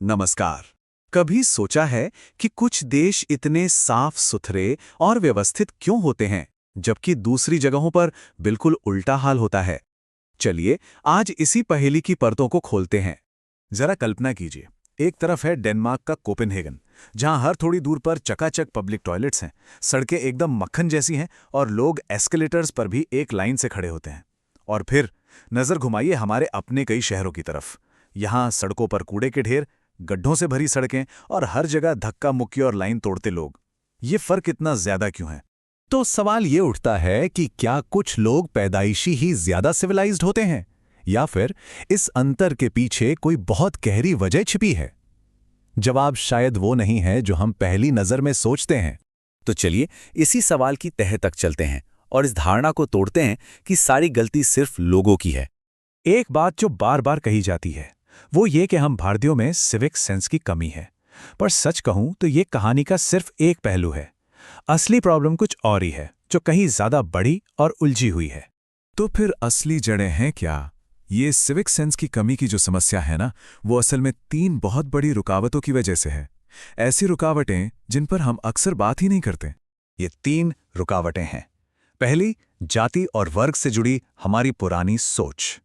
नमस्कार। कभी सोचा है कि कुछ देश इतने साफ सुथरे और व्यवस्थित क्यों होते हैं, जबकि दूसरी जगहों पर बिल्कुल उल्टा हाल होता है? चलिए, आज इसी पहेली की परतों को खोलते हैं। जरा कल्पना कीजिए, एक तरफ है डेनमार्क का कोपेनहेगन, जहां हर थोड़ी दूर पर चकाचक पब्लिक टॉयलेट्स हैं, सड़कें एकदम मक्खन जैसी हैं और लोग एस्केलेटर्स पर भी एक लाइन से खड़े होते हैं। और फिर नजर घुमाइए हमारे अपने कई शहरों की तरफ। यहाँ सड़कों पर कूड़े के ढेर, गड्ढों से भरी सड़कें और हर जगह धक्का मुक्की और लाइन तोड़ते लोग। ये फर्क इतना ज्यादा क्यों है? तो सवाल ये उठता है कि क्या कुछ लोग पैदाइशी ही ज्यादा सिविलाइज्ड होते हैं, या फिर इस अंतर के पीछे कोई बहुत गहरी वजह छिपी है? जवाब शायद वो नहीं है जो हम पहली नजर में सोचते हैं। तो चलिए इसी सवाल की तह तक चलते हैं और इस धारणा को तोड़ते हैं कि सारी गलती सिर्फ लोगों की है। एक बात जो बार बार कही जाती है वो ये कि हम भारतीयों में सिविक सेंस की कमी है। पर सच कहूं तो ये कहानी का सिर्फ एक पहलू है। असली प्रॉब्लम कुछ और ही है, जो कहीं ज्यादा बड़ी और उलझी हुई है। तो फिर असली जड़ें हैं क्या? ये सिविक सेंस की कमी की जो समस्या है ना, वो असल में 3 बहुत बड़ी रुकावटों की वजह से है। ऐसी रुकावटें जिन पर हम अक्सर बात ही नहीं करते। ये 3 रुकावटें हैं। पहली, जाति और वर्ग से जुड़ी हमारी पुरानी सोच।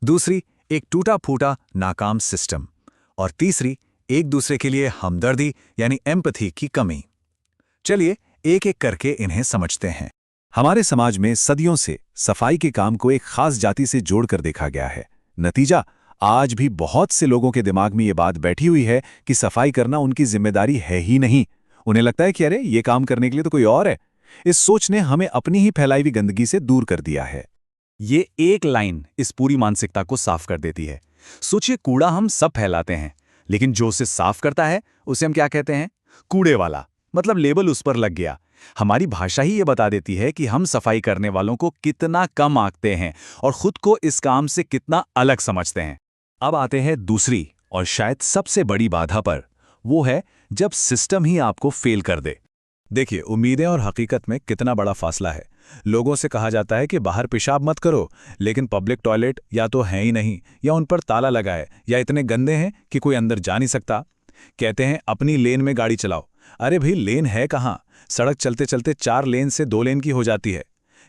दूसरी, एक टूटा फूटा नाकाम सिस्टम। और तीसरी, एक दूसरे के लिए हमदर्दी यानी एम्पैथी की कमी। चलिए एक एक करके इन्हें समझते हैं। हमारे समाज में सदियों से सफाई के काम को एक खास जाति से जोड़कर देखा गया है। नतीजा, आज भी बहुत से लोगों के दिमाग में ये बात बैठी हुई है कि सफाई करना उनकी जिम्मेदारी है ही नहीं। उन्हें लगता है कि अरे ये काम करने के लिए तो कोई और है। इस सोच ने हमें अपनी ही फैलाई हुई गंदगी से दूर कर दिया है। ये एक लाइन इस पूरी मानसिकता को साफ कर देती है। सोचिए, कूड़ा हम सब फैलाते हैं, लेकिन जो उसे साफ करता है उसे हम क्या कहते हैं? कूड़े वाला। मतलब लेबल उस पर लग गया। हमारी भाषा ही ये बता देती है कि हम सफाई करने वालों को कितना कम आंकते हैं और खुद को इस काम से कितना अलग समझते हैं। अब आते हैं दूसरी और शायद सबसे बड़ी बाधा पर। वो है जब सिस्टम ही आपको फेल कर दे। देखिए, उम्मीदें और हकीकत में कितना बड़ा फासला है। लोगों से कहा जाता है कि बाहर पेशाब मत करो, लेकिन पब्लिक टॉयलेट या तो हैं ही नहीं, या उन पर ताला लगा है, या इतने गंदे हैं कि कोई अंदर जा नहीं सकता। कहते हैं अपनी लेन में गाड़ी चलाओ। अरे भाई, लेन है कहाँ? सड़क चलते चलते 4 लेन से 2 लेन की हो जाती है।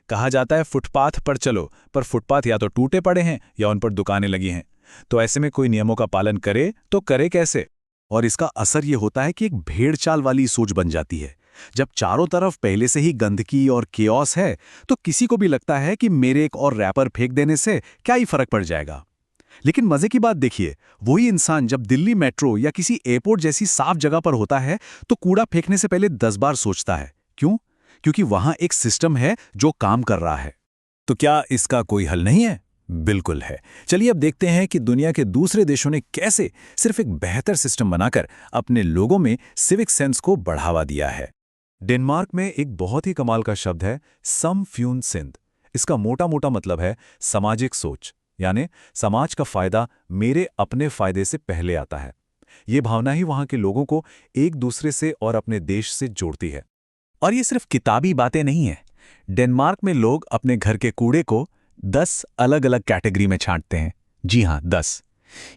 कहा जाता है फुटपाथ पर चलो, पर फुटपाथ या तो टूटे पड़े हैं या उन पर दुकानें लगी हैं। तो ऐसे में कोई नियमों का पालन करे तो करे कैसे? और इसका असर ये होता है कि एक भेड़ चाल वाली सोच बन जाती है। जब चारों तरफ पहले से ही गंदगी और केओस है, तो किसी को भी लगता है कि मेरे एक और रैपर फेंक देने से क्या ही फर्क पड़ जाएगा। लेकिन मजे की बात देखिए, वही इंसान जब दिल्ली मेट्रो या किसी एयरपोर्ट जैसी साफ जगह पर होता है, तो कूड़ा फेंकने से पहले 10 बार सोचता है। क्यों? क्योंकि वहां एक सिस्टम है जो काम कर रहा है। तो क्या इसका कोई हल नहीं है? बिल्कुल है। चलिए अब देखते हैं कि दुनिया के दूसरे देशों ने कैसे सिर्फ एक बेहतर सिस्टम बनाकर अपने लोगों में सिविक सेंस को बढ़ावा दिया है। डेनमार्क में एक बहुत ही कमाल का शब्द है समफ्यूनसिंद। इसका मोटा मोटा मतलब है सामाजिक सोच, यानी समाज का फायदा मेरे अपने फायदे से पहले आता है। ये भावना ही वहां के लोगों को एक दूसरे से और अपने देश से जोड़ती है। और ये सिर्फ किताबी बातें नहीं है। डेनमार्क में लोग अपने घर के कूड़े को 10 अलग अलग कैटेगरी में छांटते हैं। जी हाँ, 10।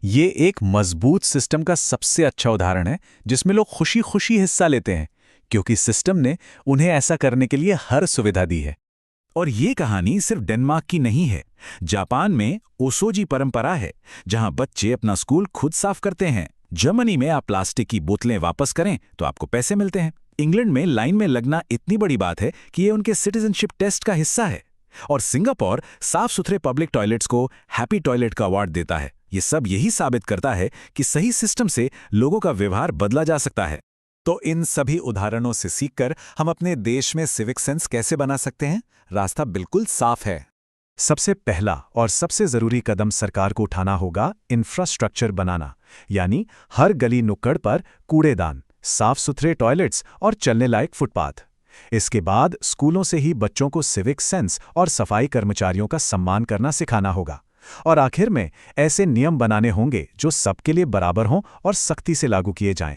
ये एक मजबूत सिस्टम का सबसे अच्छा उदाहरण है, जिसमें लोग खुशी खुशी हिस्सा लेते हैं, क्योंकि सिस्टम ने उन्हें ऐसा करने के लिए हर सुविधा दी है। और ये कहानी सिर्फ डेनमार्क की नहीं है। जापान में ओसोजी परंपरा है, जहां बच्चे अपना स्कूल खुद साफ करते हैं। जर्मनी में आप प्लास्टिक की बोतलें वापस करें तो आपको पैसे मिलते हैं। इंग्लैंड में लाइन में लगना इतनी बड़ी बात है कि ये उनके सिटीजनशिप टेस्ट का हिस्सा है। और सिंगापुर साफ सुथरे पब्लिक टॉयलेट्स को हैप्पी टॉयलेट का अवार्ड देता है। ये सब यही साबित करता है कि सही सिस्टम से लोगों का व्यवहार बदला जा सकता है। तो इन सभी उदाहरणों से सीखकर हम अपने देश में सिविक सेंस कैसे बना सकते हैं? रास्ता बिल्कुल साफ है। सबसे पहला और सबसे जरूरी कदम सरकार को उठाना होगा इंफ्रास्ट्रक्चर बनाना, यानी हर गली नुक्कड़ पर कूड़ेदान, साफ सुथरे टॉयलेट्स और चलने लायक फुटपाथ। इसके बाद स्कूलों से ही बच्चों को सिविक सेंस और सफाई कर्मचारियों का सम्मान करना सिखाना होगा। और आखिर में ऐसे नियम बनाने होंगे जो सबके लिए बराबर हों और सख्ती से लागू किए जाएं।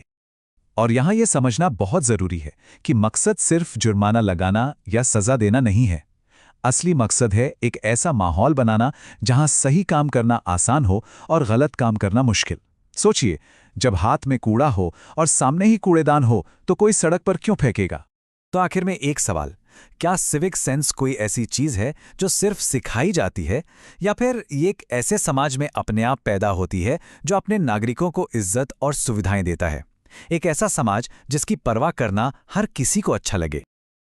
और यहां यह समझना बहुत जरूरी है कि मकसद सिर्फ जुर्माना लगाना या सजा देना नहीं है। असली मकसद है एक ऐसा माहौल बनाना जहां सही काम करना आसान हो और गलत काम करना मुश्किल। सोचिए, जब हाथ में कूड़ा हो और सामने ही कूड़ेदान हो तो कोई सड़क पर क्यों फेंकेगा? तो आखिर में एक सवाल, क्या सिविक सेंस कोई ऐसी चीज है जो सिर्फ सिखाई जाती है, या फिर ये एक ऐसे समाज में अपने आप पैदा होती है जो अपने नागरिकों को इज्जत और सुविधाएं देता है? एक ऐसा समाज जिसकी परवाह करना हर किसी को अच्छा लगे।